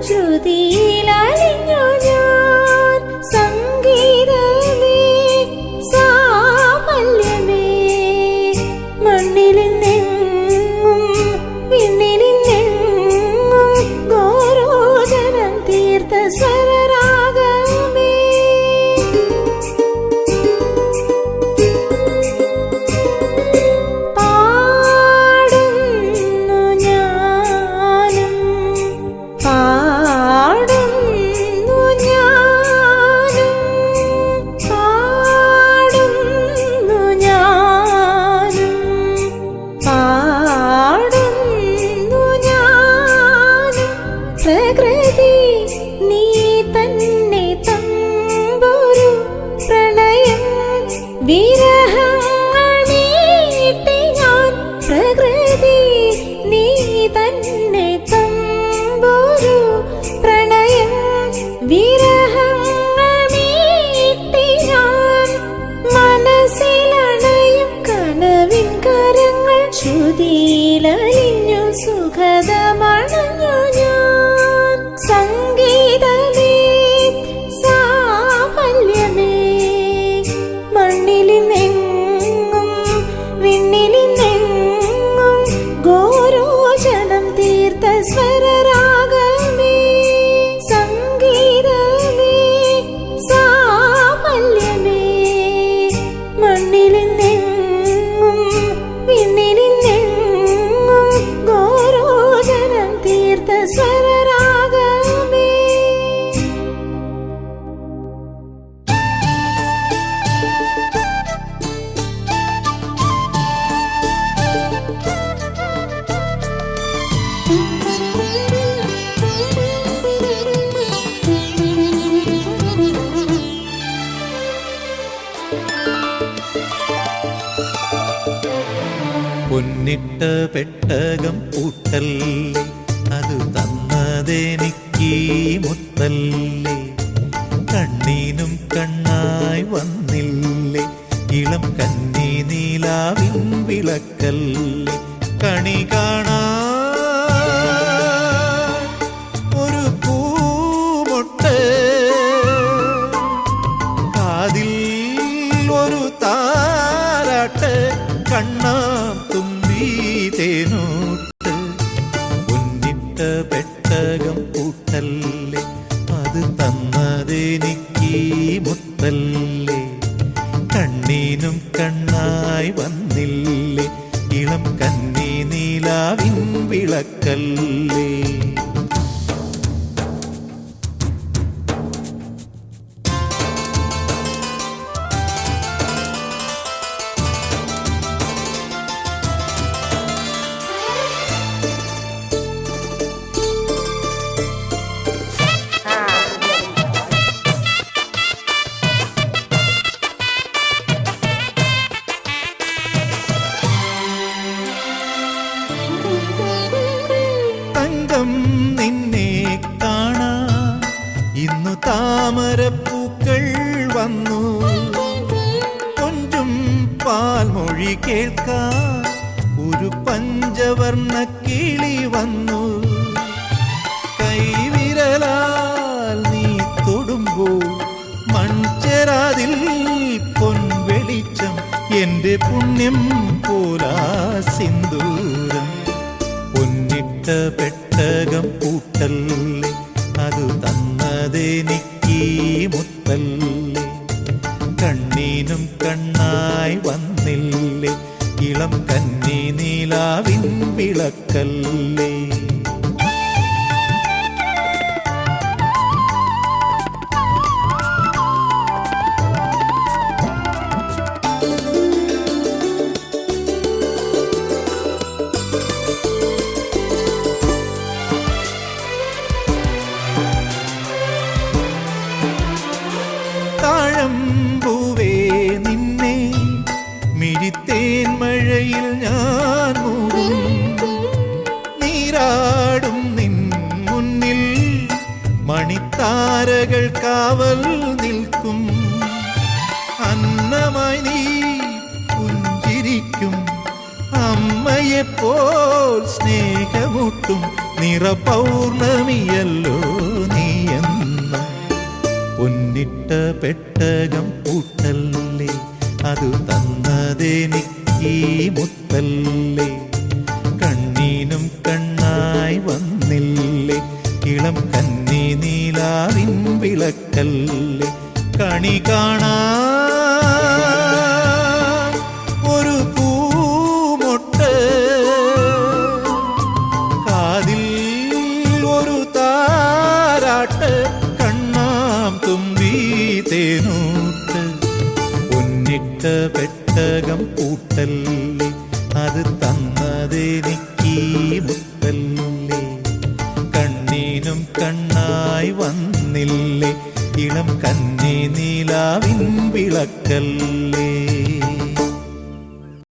ശ്രുതിയിലലിഞ്ഞു ഞാൻ സംഗീതമേ സാഫല്യമേ മണ്ണിലെങ്ങും വിണ്ണിലെങ്ങും ഗോരോചനം തീർത്ത സ്വരരാഗമേ പ്രകൃതി നീ തന്നെ തമ്പുരു പ്രണയം വിരഹങ്ങൾ മീട്ടി ഞാൻ പ്രകൃതി നീ തന്നെ തമ്പുരു പ്രണയം വിരഹങ്ങൾ മീട്ടി ഞാൻ മനസ്സിലണയും കനവിൻ കരങ്ങൾ ശ്രുതിയിലലിഞ്ഞു സുഖദമണഞ്ഞു ഞാൻ സംഗീതമേ സാഫല്യമേ മണ്ണിലെങ്ങും വിണ്ണിലെങ്ങും ഗോരോചനം തീർത്ത സ്വരരാഗമേ സംഗീതമേ സാഫല്യമേ മണ്ണിലെങ്ങും വിണ്ണിലെങ്ങും ഗോരോചനം തീർത്ത സ്വരരാഗമേ. പൊന്നിട്ട പെട്ടകം പൂട്ടല്ലേ അത് തന്നതെനിക്കീ മുത്തല്ലേ കണ്ണീനും കണ്ണായി വന്നില്ലേ ഇളം കന്നി നീലാവിൻ വിളക്കല്ലേ കണി കാണാ ഒരു പൂമൊട്ട് കാതിൽ ഒരു താരാട്ട് കണ്ണാം തുമ്പി തേനൂട്ട് പൊന്നിട്ട പെട്ടകം പൂട്ടല്ലേ അത് തന്നതെനിക്കീ മുത്തല്ലേ കണ്ണീനും കണ്ണായി വന്നില്ലേ ഇളം കന്നി നീലാവിൻ വിളക്കല്ലേ നിന്നെ കാണാൻ ഇന്നു താമരപ്പൂക്കൾ വന്നു കൊഞ്ചും പാൽമൊഴി കേൾക്കാൻ ഒരു പഞ്ചവർണ്ണ കിളി വന്നു കൈവിരലാൽ നീ തൊടുമ്പോൾ മൺചെരാതിൽ പൊൻവെളിച്ചം എൻ്റെ പുണ്യം പോലാ സിന്ദൂരം പൊന്നിട്ട പെട്ടകം പൂട്ടല്ലേ അത് തന്നതെനിക്കീ മുത്തല്ലേ കണ്ണീനും കണ്ണായി വന്നില്ലേ ഇളം കന്നി നീലാവിൻ വിളക്കല്ലേ താഴമ്പൂവേ നിന്നെ മിഴിത്തേൻ മഴയിൽ ഞാൻ മൂടും നീരാടും നിൻ മുന്നിൽ മണിത്താരകൾ കാവൽ നിൽക്കും അന്നമായി നീ പുഞ്ചിരിക്കും അമ്മ നദിയെപ്പോൽ സ്നേഹമൂട്ടും നിറപൗർണമിയല്ലോ നീയെന്നും. പൊന്നിട്ട പെട്ടകം പൂട്ടല്ലേ, അതു തന്നതെനിക്കീ മുത്തല്ലേ. കണ്ണീനും കണ്ണായി വന്നില്ലേ, ഇളം കന്നി നീലാവിൻ വിളക്കല്ലേ. കണി കാണാ ഒരു പൂമൊട്ട്, കാതിൽ ഒരു താരാട്ട്, കണ്ണാം തുമ്പി തേനൂട്ട്. പൊന്നിട്ട പെട്ടകം പൂട്ടല്ലേ, അത് തന്നതെനിക്കീ മുത്തല്ലേ. കണ്ണീനും കണ്ണായി വന്നില്ലേ, ഇളം കന്നി നീലാവിൻ വിളക്കല്ലേ.